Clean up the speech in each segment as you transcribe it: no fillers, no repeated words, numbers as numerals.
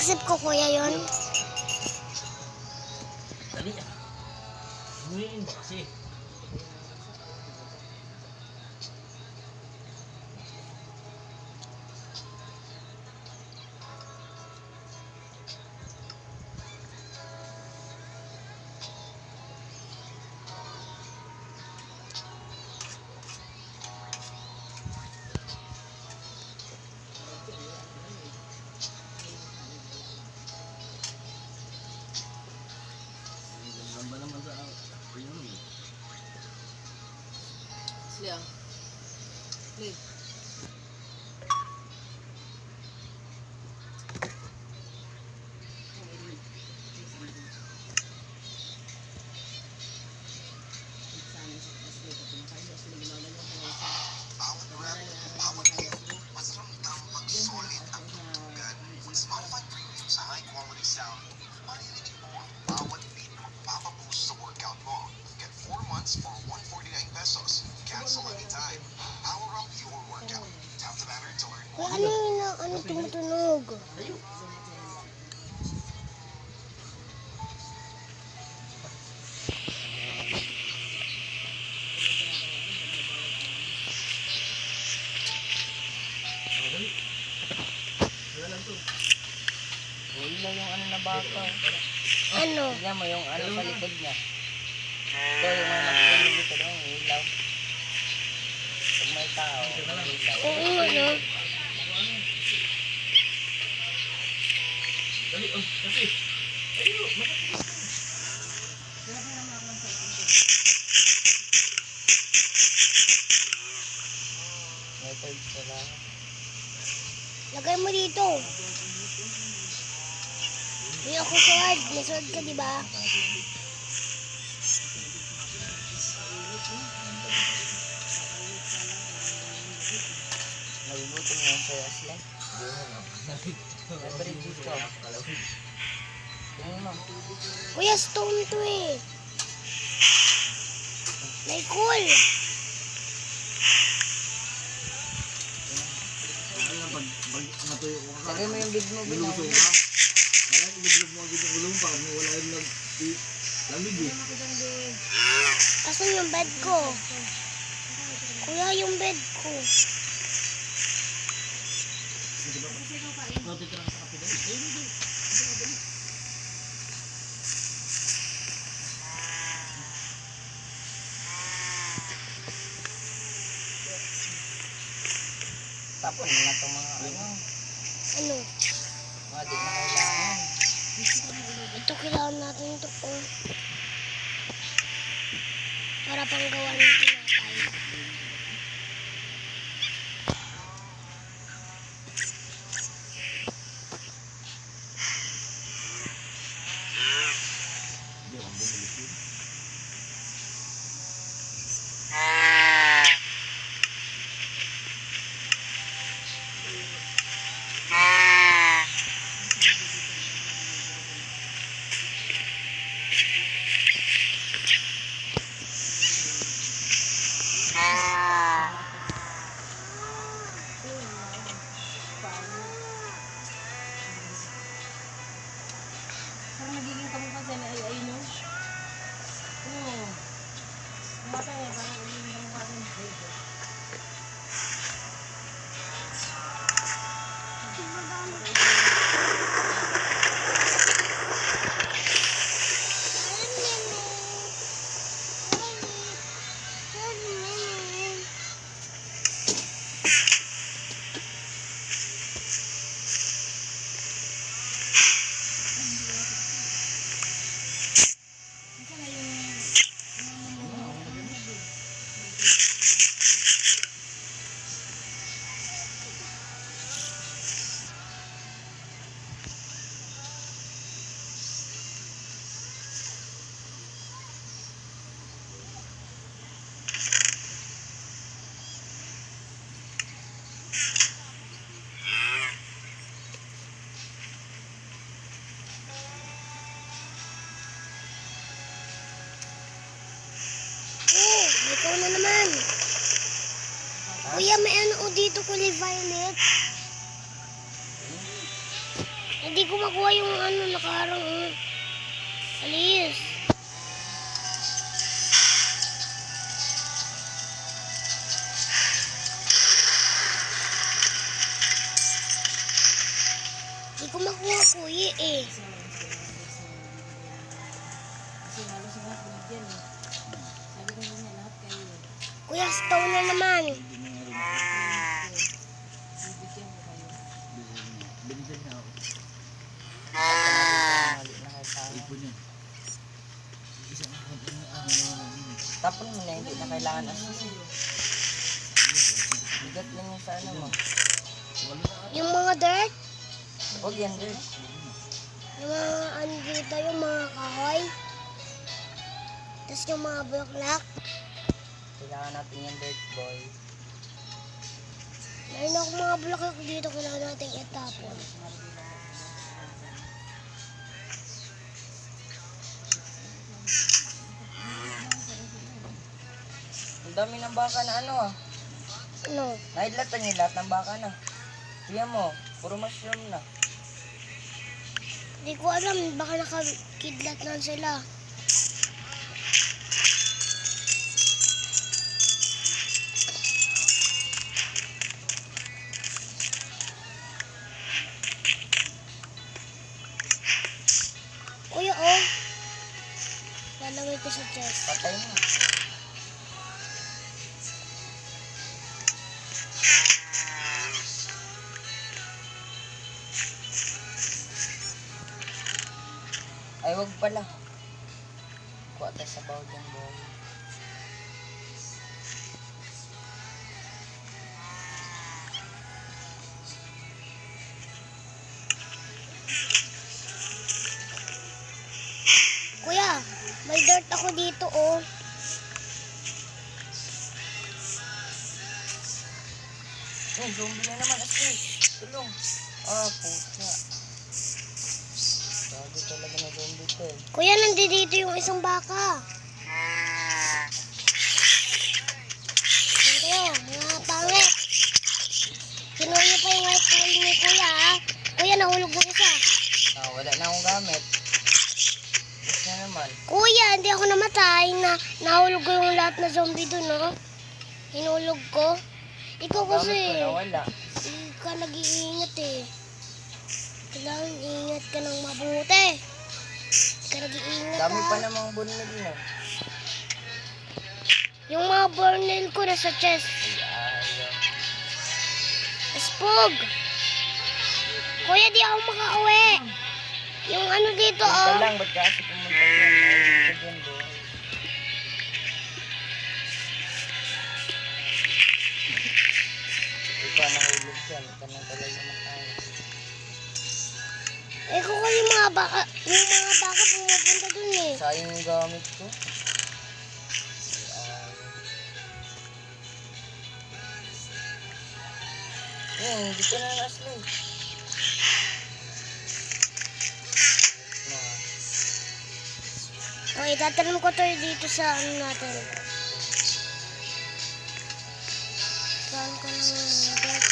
Accept ko kuya yun. Dali ah. Humiin ba kasi? Ba naman sa ayun eh. Sila. Nih. Spotify Premium sa high quality sound. Maririnig mo ang bawat beat na magpapaboost sa workout mo. Get 4 months for 149 pesos. Cancel anytime. Power up your workout. Tap the banner to learn Kuya, more. ano tumutunog? Ilaw yung ano na baka. Ano? Tignan mo yung ano sa likod niya. Ito yung mga nagpunin dito doon, ilaw. Pag may tao, ilaw. Oo, ano? Dali oh, kasi. Ayun, May third sila. Lagay mo dito. Hindi ako sword. May sword ka, di ba? Nagugutom na yung saya sila. Libre dito. Tingnan mo. Kuya, stone to eh. May cool. pag natuyo ko ka. Lagay mo yung bid mo. Niluso ka. Kaya ilublob mo agad yung gulong para wala yung lamig eh. Asan yung bed ko? Kuya, yung bed ko. Natitira ka sa kape doon. Ayun, ayun. Tapon mo na itong mga ano. Ano? Mga di na kailangan. Ito kailangan natin ito oh. Para panggawa ng tinapay. Hindi ako bumalik yun. Parang nagiging kamukha sa ay no? Oo. Mata niya parang nagiging kamukha sa Oh, ikaw na naman. Kuya, may ano dito kulay violet. Hindi ko makuha yung ano, nakaharang. Alis. Hindi ko makuha kuya eh. Kasi halos lahat binigyan eh. Sabi ko niya lahat kayo eh. Kuya, stone na naman. Bibigyan ko kayo. Binigyan niya ako. Ipon niya. Isang Tapon mo na, hindi na kailangan assist. Bigat lang yung sa ano mo. Yung mga dirt, Huwag yan, Dirk. yung mga ano dito, yung mga kahoy. Tapos yung mga bulaklak. Kailangan natin yung Dirk, boy. Meron akong mga bulaklak dito, kailangan natin itapon. Ang dami ng baka na ano ah. Ano? Nahidlatan niyo lahat ng baka na. Tingnan mo, puro mushroom na. Hindi ko alam, baka nakakidlat na sila. Kuya, oh. Lalagay ko sa chest. Patay mo. Ay, wag pala. Kuha tayo sa bawal yung boy. Kuya, may dirt ako dito, oh. Zombie na naman, Ashley. Tulong. Ah, puta. Bago talaga na zombie to eh. Kuya, nandito yung isang baka. Kuya, mga pangit. Kinuha niyo pa yung white oil ni kuya, ha? Kuya, nahulog yung isa. Ah, wala na akong gamit. Yes na naman. Kuya, hindi ako namatay na nahulog ko yung lahat na zombie dun, no? Hinulog ko. Ikaw Gamit kasi, ko na wala. hindi ka nag-iingat eh. Kailangan ingat ka ng mabuti. Hindi ka nag-iingat, Dami ha? pa namang bunil na. Yung mga burnel ko na sa chest. Ay, Spog! Kuya, di ako makauwi. Yung ano dito, Ito oh. lang, ba't kasi pumunta dyan? Nahulog ka dyan, boy. Ikaw nahulog dyan. Ikaw na talaga makaya. Eh, kung yung mga baka pumupunta dun eh. Sayang yung gamit ko. Dito na na, Ashley. Okay, tatanong ko to dito sa ano natin. Saan ko na mag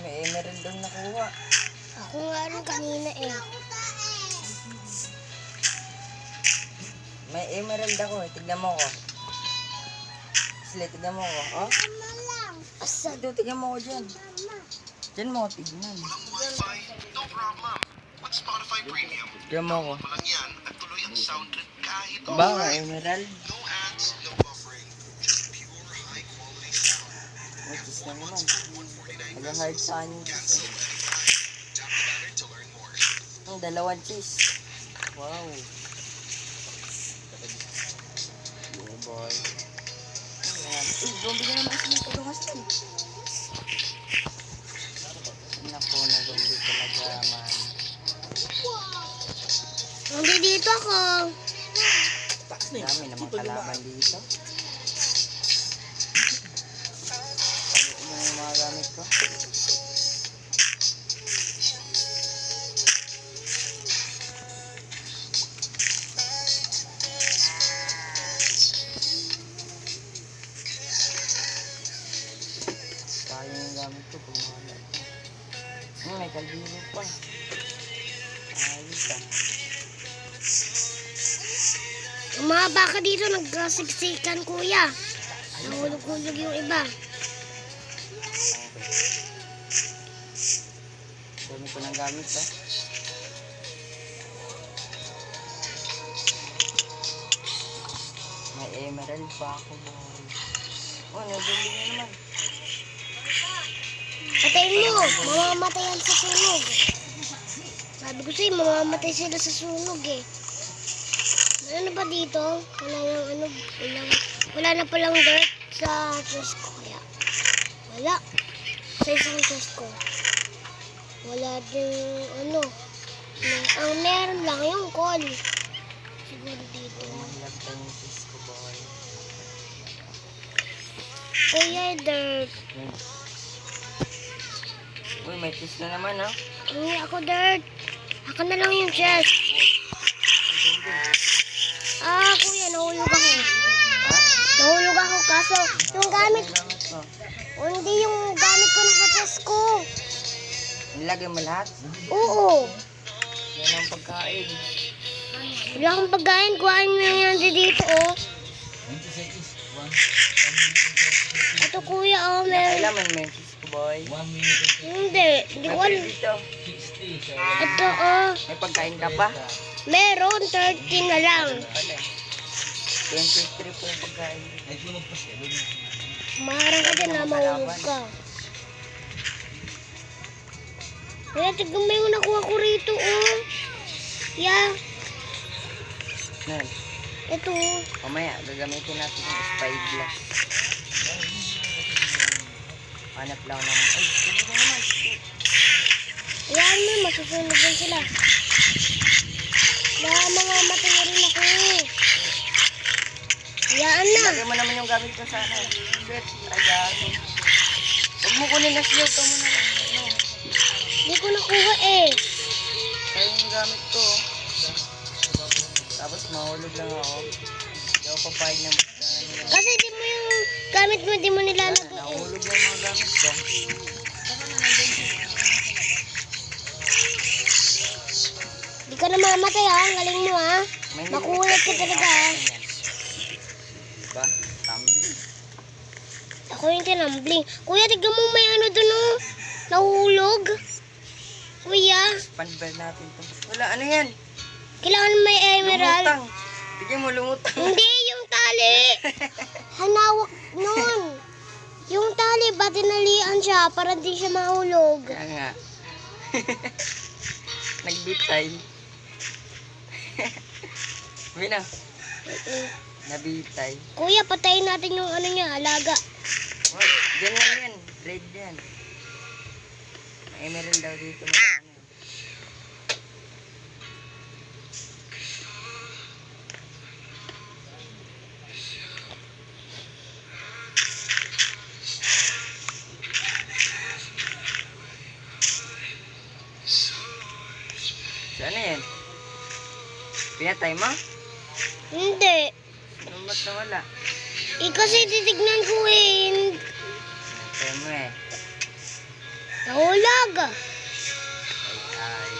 May emerald doon nakuha. Ako nga rin kanina eh. May emerald ako eh. Tignan mo ko. Ashley, tignan mo ko. Oh? Asa? Ito, tignan mo ko dyan. Dyan mo ko tignan. Walang wifi? No problem. With Spotify Premium, Tignan mo ko. mo lang yan at tuloy ang sound trip kahit Ba, may emerald? no ads, no buffering. Just pure high-quality sound. What is na naman? 149 Nag-hard sa akin. Cancel anytime. Tap the banner to learn more. Ang dalawang cheese. Wow. Yeah, boy. Ayan. Uy, zombie na naman sila. Tulungas din. Naku, na zombie talaga, man. Nandito ako. Dami namang kalaban dito. Ano yung mga gamit ko? Ang mga baka dito nagkasiksikan, kuya. Nahulog-hulog yung iba. Dami ko ng gamit, ha. May emerald pa ako, boy. Oh, nabili na naman. Patayin mo, mamamatay yan sa sunog. Sabi ko sa'yo, mamamatay sila sa sunog eh. Ano na ba dito? Wala nang ano, wala na palang dirt sa chest ko kaya. Wala. Sa isang chest ko. Wala din ano. Ang meron lang yung coal. Siguro dito. Mahirap tayo yung sis ko, boy. Kuya, dirt. Uy, may sis na naman, ha. Hindi ako dirt. Ako na lang yung chest. Ah, kuya, nahulog ako. Nahulog ako kaso yung gamit, Gamit mo. hindi yung gamit ko nasa chest ko. Nilagay mo lahat? Oo. Yan ang pagkain. Wala akong pagkain. Kuhain mo yan dito, oh. 20 seconds. Ito, kuya, oh, meron. Kailangan mo yung sis ko, boy. 1 minute Hindi ko alam. Dito. 60. So, Ito, oh. May pagkain ka pa? Meron, 13 na lang. Pala. 23 po yung pagkain. ay lumagpas ka. Maharang ka din na mahulog ka. Kuya, tignan mo yung nakuha ko rito, oh. Yeah. Nan, Ito, oh. mamaya gagamitin natin yung spyglass. Hanap lang naman. Ay, hindi na naman. Yan mo, masusunog yan sila. Mga matay na rin ako. Yan na. Lagay mo naman yung gamit ko sa akin. Shit, ayan. Huwag mo kunin na siya. Ito mo na lang. Ano? Hindi ko nakuha eh. Kaya yung gamit ko. Tapos mahulog lang ako. Hindi ako papayag na Kasi di mo yung gamit mo, di mo nilalagay eh. nahulog lang mga gamit ko. Di ka na mamatay ha, ang galing mo ha. Makulit ka talaga ha. Diba? Tumbling. Ako yung tinambling. Kuya, tignan mo may ano dun oh. Nahulog. Kuya, Panbel natin to. Wala, ano yan? kailangan may emerald. Lumutang. Bigyan mo lumutang. Hindi, yung tali. Hanawak nun. Yung tali, ba tinalian siya para di siya mahulog? Kaya nga. Nagbitay. Uwi na. Nabitay. Kuya, patayin natin yung ano niya, alaga. Oh, ganyan yan. Red yan. May emerald daw dito. Marami. So, ano yan? Pinatay mo? Hindi. Ano ba't nawala? Eh, kasi titignan ko eh. Pinatay mo eh. Nahulog. Ay, ay.